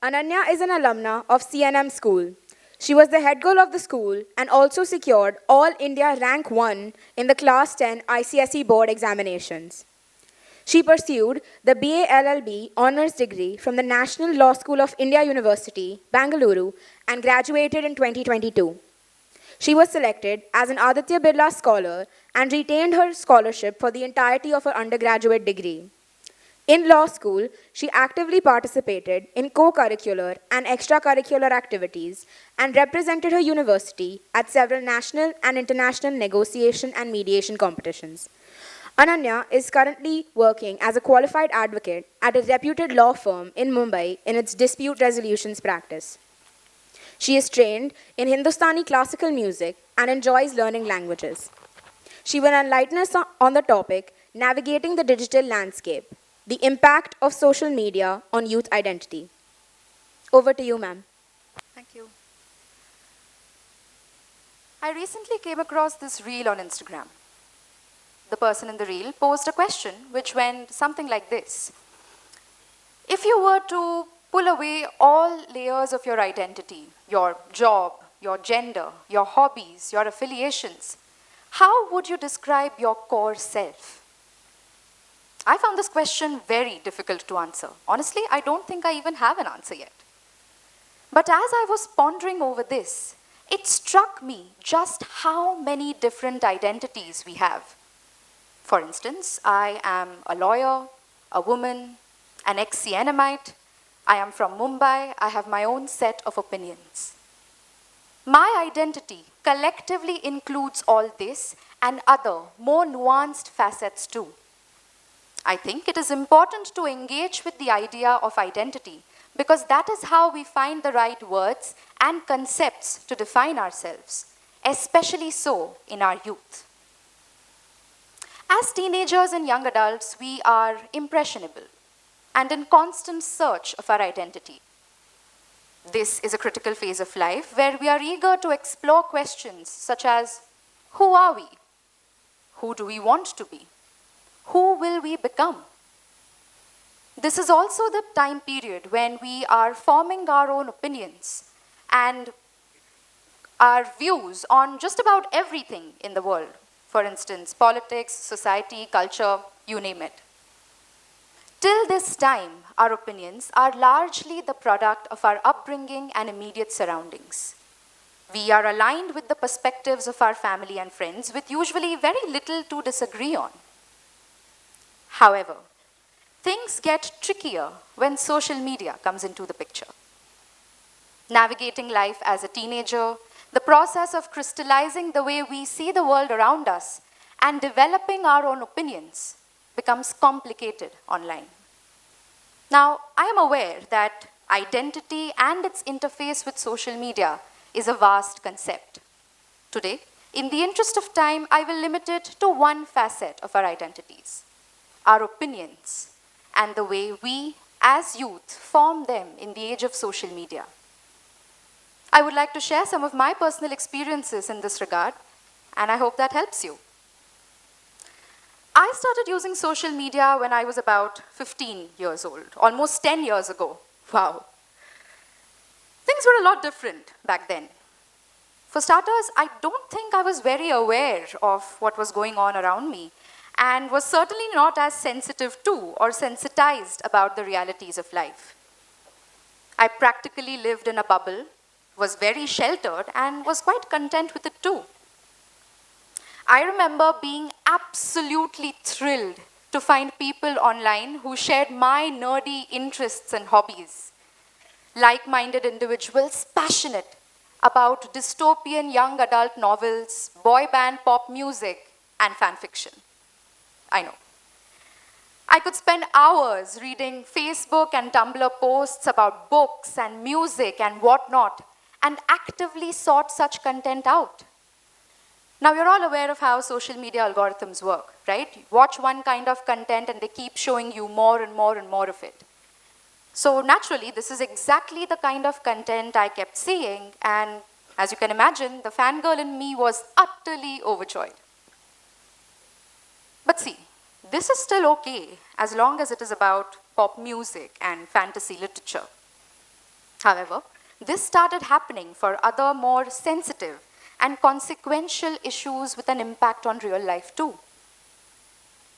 Ananya is an alumna of CNM school. She was the head girl of the school and also secured All India Rank 1 in the Class 10 ICSE board examinations. She pursued the BA LLB honors degree from the National Law School of India University, Bangalore, and graduated in 2022. She was selected as an Aditya Birla Scholar and retained her scholarship for the entirety of her undergraduate degree. In law school, she actively participated in co-curricular and extracurricular activities and represented her university at several national and international negotiation and mediation competitions. Ananya is currently working as a qualified advocate at a reputed law firm in Mumbai in its dispute resolutions practice. She is trained in Hindustani classical music and enjoys learning languages. She will enlighten us on the topic Navigating the Digital Landscape, the impact of social media on youth identity. Over to you, ma'am. Thank you. I recently came across this reel on Instagram. The person in the reel posed a question which went something like this. If you were to pull away all layers of your identity, your job, your gender, your hobbies, your affiliations, how would you describe your core self? I found this question very difficult to answer. Honestly, I don't think I even have an answer yet. But as I was pondering over this, it struck me just how many different identities we have. For instance, I am a lawyer, a woman, an ex-CNMite. I am from Mumbai. I have my own set of opinions. My identity collectively includes all this and other, more nuanced facets too. I think it is important to engage with the idea of identity because that is how we find the right words and concepts to define ourselves, especially so in our youth. As teenagers and young adults, we are impressionable and in constant search of our identity. This is a critical phase of life where we are eager to explore questions such as, who are we? Who do we want to be? Who will we become? This is also the time period when we are forming our own opinions and our views on just about everything in the world. For instance, politics, society, culture, you name it. Till this time, our opinions are largely the product of our upbringing and immediate surroundings. We are aligned with the perspectives of our family and friends with usually very little to disagree on. However, things get trickier when social media comes into the picture. Navigating life as a teenager, the process of crystallizing the way we see the world around us and developing our own opinions becomes complicated online. Now, I am aware that identity and its interface with social media is a vast concept. Today, in the interest of time, I will limit it to one facet of our identities, our opinions, and the way we, as youth, form them in the age of social media. I would like to share some of my personal experiences in this regard, and I hope that helps you. I started using social media when I was about 15 years old, almost 10 years ago. Wow. Things were a lot different back then. For starters, I don't think I was very aware of what was going on around me and was certainly not as sensitive to or sensitized about the realities of life. I practically lived in a bubble, was very sheltered, and was quite content with it too. I remember being absolutely thrilled to find people online who shared my nerdy interests and hobbies. Like-minded individuals passionate about dystopian young adult novels, boy band pop music, and fan fiction. I know. I could spend hours reading Facebook and Tumblr posts about books and music and whatnot, and actively sought such content out. Now, you're all aware of how social media algorithms work, right? You watch one kind of content and they keep showing you more and more and more of it. So naturally, this is exactly the kind of content I kept seeing, and as you can imagine, the fangirl in me was utterly overjoyed. But see, this is still okay as long as it is about pop music and fantasy literature. However, this started happening for other more sensitive and consequential issues with an impact on real life too.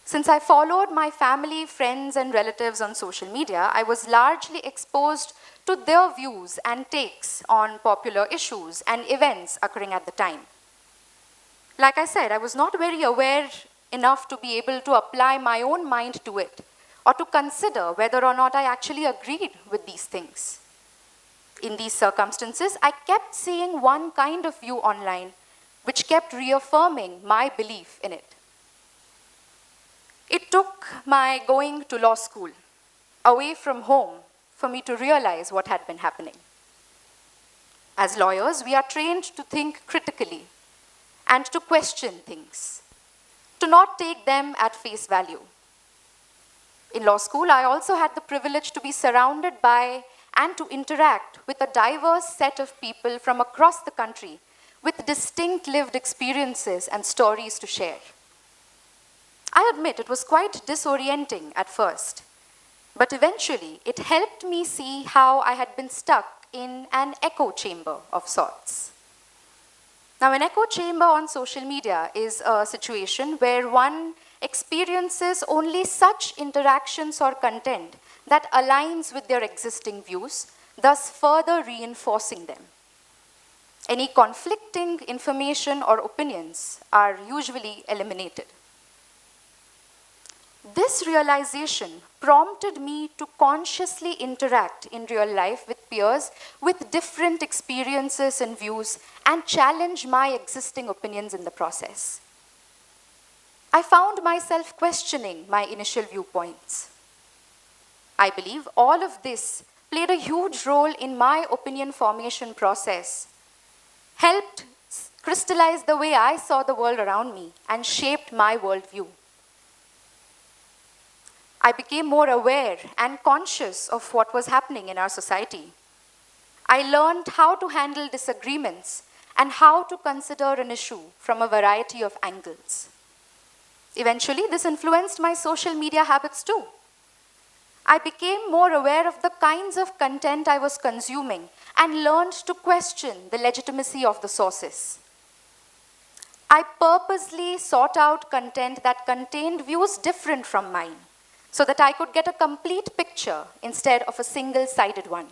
Since I followed my family, friends, and relatives on social media, I was largely exposed to their views and takes on popular issues and events occurring at the time. Like I said, I was not very aware enough to be able to apply my own mind to it or to consider whether or not I actually agreed with these things. In these circumstances, I kept seeing one kind of view online, which kept reaffirming my belief in it. It took my going to law school, away from home, for me to realize what had been happening. As lawyers, we are trained to think critically and to question things, to not take them at face value. In law school, I also had the privilege to be surrounded by and to interact with a diverse set of people from across the country with distinct lived experiences and stories to share. I admit it was quite disorienting at first, but eventually it helped me see how I had been stuck in an echo chamber of sorts. Now, an echo chamber on social media is a situation where one experiences only such interactions or content that aligns with their existing views, thus further reinforcing them. Any conflicting information or opinions are usually eliminated. This realization prompted me to consciously interact in real life with peers with different experiences and views and challenge my existing opinions in the process. I found myself questioning my initial viewpoints. I believe all of this played a huge role in my opinion formation process, helped crystallize the way I saw the world around me, and shaped my worldview. I became more aware and conscious of what was happening in our society. I learned how to handle disagreements and how to consider an issue from a variety of angles. Eventually, this influenced my social media habits too. I became more aware of the kinds of content I was consuming and learned to question the legitimacy of the sources. I purposely sought out content that contained views different from mine, so that I could get a complete picture instead of a single-sided one.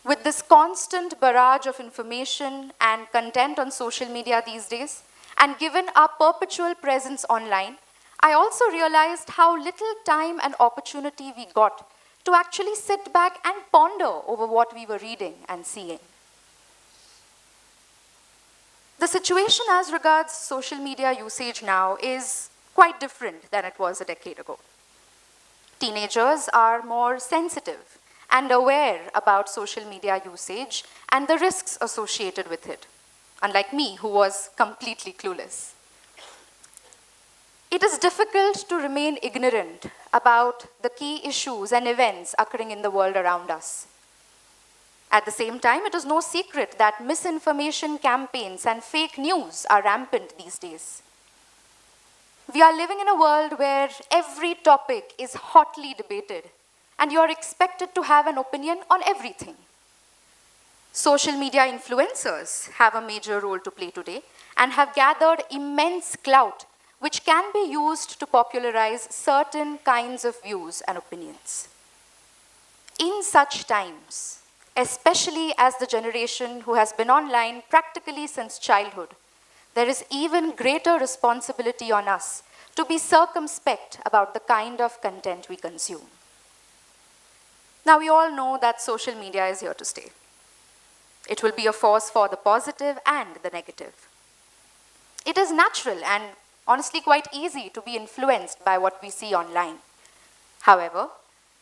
With this constant barrage of information and content on social media these days, and given our perpetual presence online, I also realized how little time and opportunity we got to actually sit back and ponder over what we were reading and seeing. The situation as regards social media usage now is quite different than it was a decade ago. Teenagers are more sensitive and aware about social media usage and the risks associated with it, unlike me, who was completely clueless. It is difficult to remain ignorant about the key issues and events occurring in the world around us. At the same time, it is no secret that misinformation campaigns and fake news are rampant these days. We are living in a world where every topic is hotly debated, and you are expected to have an opinion on everything. Social media influencers have a major role to play today and have gathered immense clout, which can be used to popularize certain kinds of views and opinions. In such times, especially as the generation who has been online practically since childhood, there is even greater responsibility on us to be circumspect about the kind of content we consume. Now, we all know that social media is here to stay. It will be a force for the positive and the negative. It is natural and honestly quite easy to be influenced by what we see online. However,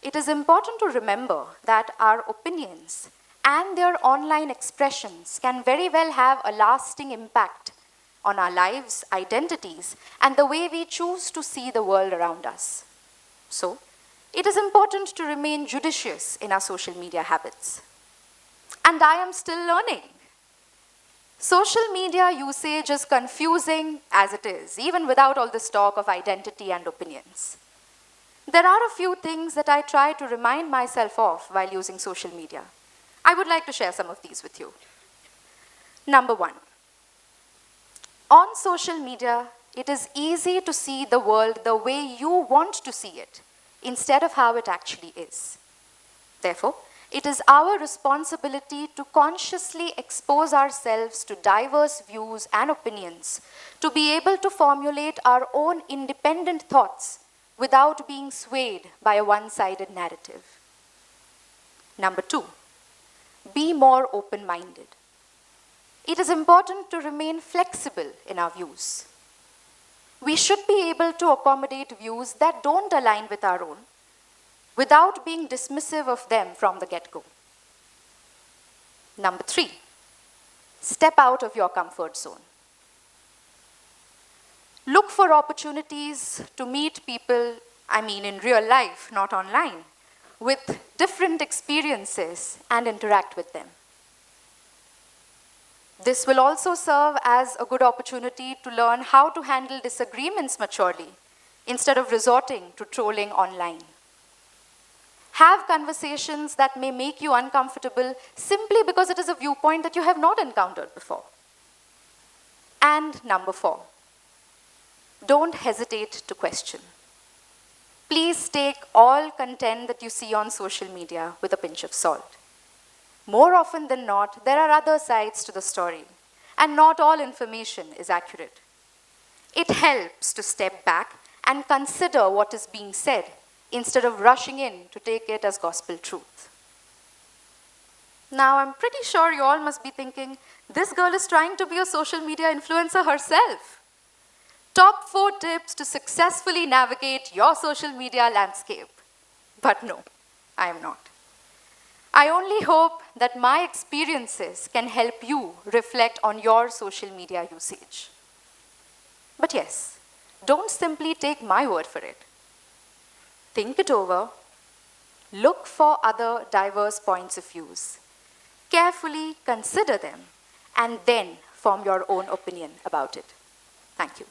it is important to remember that our opinions and their online expressions can very well have a lasting impact on our lives, identities, and the way we choose to see the world around us. So, it is important to remain judicious in our social media habits. And I am still learning. Social media usage is confusing as it is, even without all this talk of identity and opinions. There are a few things that I try to remind myself of while using social media. I would like to share some of these with you. Number one, on social media, it is easy to see the world the way you want to see it, instead of how it actually is. Therefore, it is our responsibility to consciously expose ourselves to diverse views and opinions, to be able to formulate our own independent thoughts without being swayed by a one-sided narrative. Number two, be more open-minded. It is important to remain flexible in our views. We should be able to accommodate views that don't align with our own, without being dismissive of them from the get-go. Number three, step out of your comfort zone. Look for opportunities to meet people, in real life, not online, with different experiences and interact with them. This will also serve as a good opportunity to learn how to handle disagreements maturely instead of resorting to trolling online. Have conversations that may make you uncomfortable simply because it is a viewpoint that you have not encountered before. And number four, don't hesitate to question. Please take all content that you see on social media with a pinch of salt. More often than not, there are other sides to the story, and not all information is accurate. It helps to step back and consider what is being said instead of rushing in to take it as gospel truth. Now, I'm pretty sure you all must be thinking, this girl is trying to be a social media influencer herself. Top 4 tips to successfully navigate your social media landscape. But no, I am not. I only hope that my experiences can help you reflect on your social media usage. But yes, don't simply take my word for it. Think it over, look for other diverse points of view, carefully consider them, and then form your own opinion about it. Thank you.